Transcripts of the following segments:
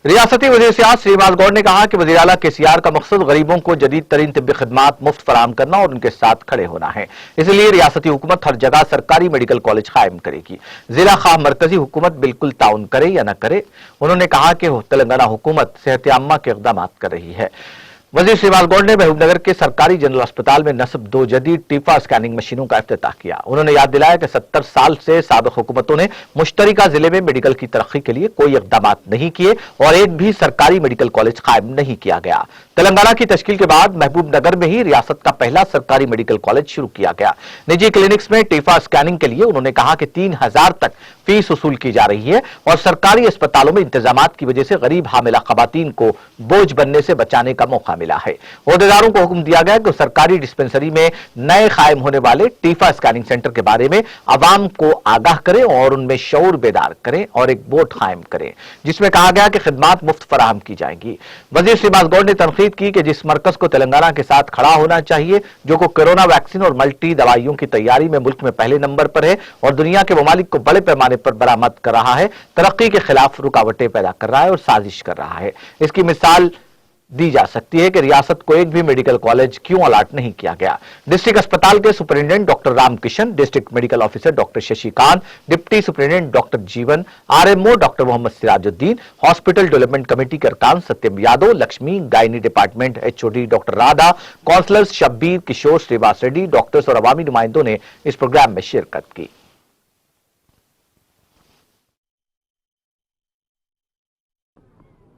रियासती वज़ीर सियासत श्रीनिवास गौड़ ने कहा कि वज़ीर आला केसीआर का मकसद गरीबों को जदीद तरीन तिब्बी खिदमात मुफ्त फराहम करना और उनके साथ खड़े होना है। इसलिए रियासती हुकूमत हर जगह सरकारी मेडिकल कॉलेज कायम करेगी। जिला खा मरकजी हुकूमत बिल्कुल ताउन करे या न करे, उन्होंने कहा कि तेलंगाना हुकूमत सेहत आम्मा के इक़दाम कर रही है। वज़ीर श्रीनिवास गौड़ ने महबूबनगर के सरकारी जनरल अस्पताल में नस्ब 2 जदीद टीफा स्कैनिंग मशीनों का इफ्तिताह किया। उन्होंने याद दिलाया कि 70 साल से साबिक़ हुकूमतों ने मुश्तरिका जिले में मेडिकल की तरक्की के लिए कोई इक़दाम नहीं किए और एक भी सरकारी मेडिकल कॉलेज कायम नहीं किया गया। तेलंगाना की तश्कील के बाद महबूबनगर में ही रियासत का पहला सरकारी मेडिकल कॉलेज शुरू किया गया। निजी क्लिनिक्स में टीफा स्कैनिंग के लिए उन्होंने कहा कि 3000 तक फीस वसूल की जा रही है और सरकारी अस्पतालों में इंतजामात की वजह से गरीब हामिला खवातीन को बोझ बनने से बचाने का मौका मिला है। ओहदेदारों को हुक्म दिया गया कि सरकारी डिस्पेंसरी में नए कायम होने वाले टीफा स्कैनिंग सेंटर के बारे में अवाम को आगाह करें और उनमें शऊर बेदार करें और एक बोर्ड कायम करें जिसमें कहा गया कि खिदमात मुफ्त फराहम की जाएंगी। वज़ीर श्रीनिवास गौड़ ने तनकीद की कि जिस मरकज को तेलंगाना के साथ खड़ा होना चाहिए, जो को कोरोना वैक्सीन और मल्टी दवाइयों की तैयारी में मुल्क में पहले नंबर पर है और दुनिया के ममालिक को बड़े पैमाने पर बरामद कर रहा है, तरक्की के खिलाफ रुकावटें पैदा कर रहा है और साजिश कर रहा है। इसकी मिसाल दी जा सकती है कि रियासत को एक भी मेडिकल कॉलेज क्यों अलाट नहीं किया गया। डिस्ट्रिक्ट अस्पताल के superintendent doctor Ramkishan, district medical officer doctor Shashikant, deputy superintendent doctor Jeevan, RMO doctor Mohammed Sirajuddin, hospital development committee के अरकान Satyam Yadav, Lakshmi, gynae department HOD doctor Radha, counsellors Shabbir, Kishore, Shrivas Reddy, doctors और अवामी नुमाइंदों ने इस प्रोग्राम में शिरकत की।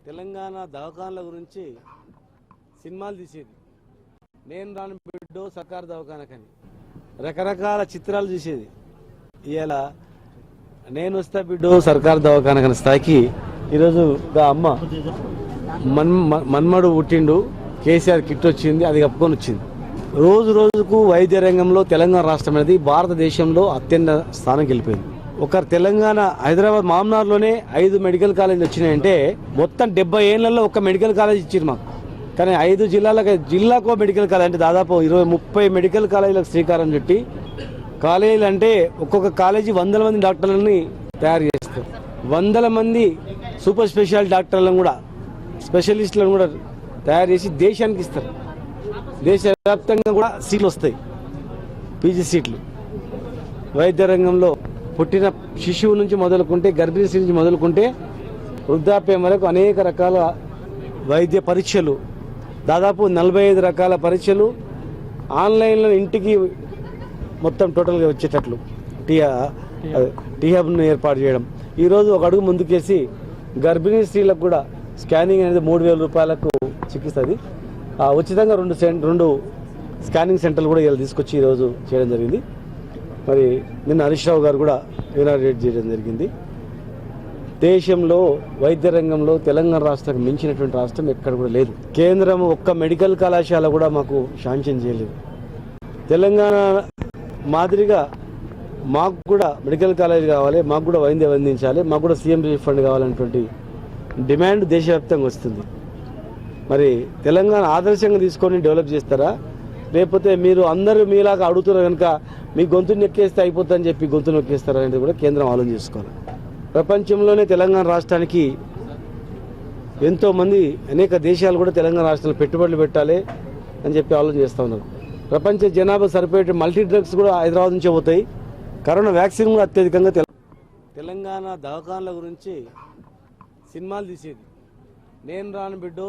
తెలంగాణ దవాఖానల గురించి సినిమాలు తీసేది, నేను రాను బిడ్డో సర్కారు దవాఖానకని రకరకాల చిత్రాలు తీసేది. ఇవాళ నేను వస్తా బిడ్డో సర్కారు దవాఖానకని స్థాయికి ఈరోజు అమ్మ మన్మడు పుట్టిండు, కేసీఆర్ కిట్ వచ్చింది, అది కప్పుకొని వచ్చింది. రోజు రోజుకు వైద్య రంగంలో తెలంగాణ రాష్ట్రం అనేది భారతదేశంలో అత్యంత స్థానం గెలిపోయింది. ఒక తెలంగాణ హైదరాబాద్ మామ్నార్లోనే 5 మెడికల్ కాలేజీలు వచ్చినాయంటే మొత్తం 70 ఏళ్లలో ఒక మెడికల్ కాలేజ్ ఇచ్చారు మాకు. కానీ 5 జిల్లాకో మెడికల్ కాలేజ్ అంటే దాదాపు 20-30 మెడికల్ కాలేజీలకు శ్రీకారం చుట్టి, కాలేజీలు అంటే ఒక్కొక్క కాలేజీ 100 మంది డాక్టర్లని తయారు చేస్తారు, 100 మంది సూపర్ స్పెషాలిటీ డాక్టర్లను కూడా, స్పెషలిస్టులను కూడా తయారు చేసి దేశానికి ఇస్తారు. దేశవ్యాప్తంగా కూడా సీట్లు వస్తాయి, పీజీ సీట్లు. వైద్య రంగంలో పుట్టిన శిశువు నుంచి మొదలుకుంటే, గర్భిణీ స్త్రీ నుంచి మొదలుకుంటే వృద్ధాప్యం వరకు అనేక రకాల వైద్య పరీక్షలు, దాదాపు 45 రకాల పరీక్షలు ఆన్లైన్లో ఇంటికి మొత్తం టోటల్గా వచ్చేటట్లు టీహబ్ను ఏర్పాటు చేయడం. ఈరోజు ఒక అడుగు ముందుకేసి గర్భిణీ స్త్రీలకు కూడా స్కానింగ్ అనేది 3000 రూపాయలకు చికిత్సది ఉచితంగా 2 స్కానింగ్ సెంటర్లు కూడా ఇలా తీసుకొచ్చి ఈరోజు చేయడం జరిగింది. మరి నిన్న హరీష్ రావు గారు కూడా ఇనాగ్రేట్ చేయడం జరిగింది. దేశంలో వైద్య రంగంలో తెలంగాణ రాష్ట్రానికి మించినటువంటి రాష్ట్రం ఎక్కడ కూడా లేదు. కేంద్రం ఒక్క మెడికల్ కళాశాల కూడా మాకు శాంక్షన్ చేయలేదు. తెలంగాణ మాదిరిగా మాకు కూడా మెడికల్ కాలేజ్ కావాలి, మాకు కూడా వైద్యం అందించాలి, మాకు కూడా సీఎం రిలీఫ్ ఫండ్ కావాలనేటువంటి డిమాండ్ దేశవ్యాప్తంగా వస్తుంది. మరి తెలంగాణ ఆదర్శంగా తీసుకొని డెవలప్ చేస్తారా, లేకపోతే మీరు అందరూ మీలాగా అడుగుతున్నారు కనుక మీ గొంతు నొక్కేస్తే అయిపోతుందని చెప్పి గొంతు నొక్కేస్తారు అనేది కూడా కేంద్రం ఆలోచన చేసుకోవాలి. ప్రపంచంలోనే తెలంగాణ రాష్ట్రానికి ఎంతోమంది అనేక దేశాలు కూడా తెలంగాణ రాష్ట్రంలో పెట్టుబడులు పెట్టాలి అని చెప్పి ఆలోచన చేస్తూ ఉన్నారు. ప్రపంచ జనాభా సరిపోయే మల్టీ డ్రగ్స్ కూడా హైదరాబాద్ నుంచే పోతాయి. కరోనా వ్యాక్సిన్ కూడా అత్యధికంగా తెలంగాణ దవాఖానల గురించి సినిమాలు తీసేది, నేను రాను బిడ్డో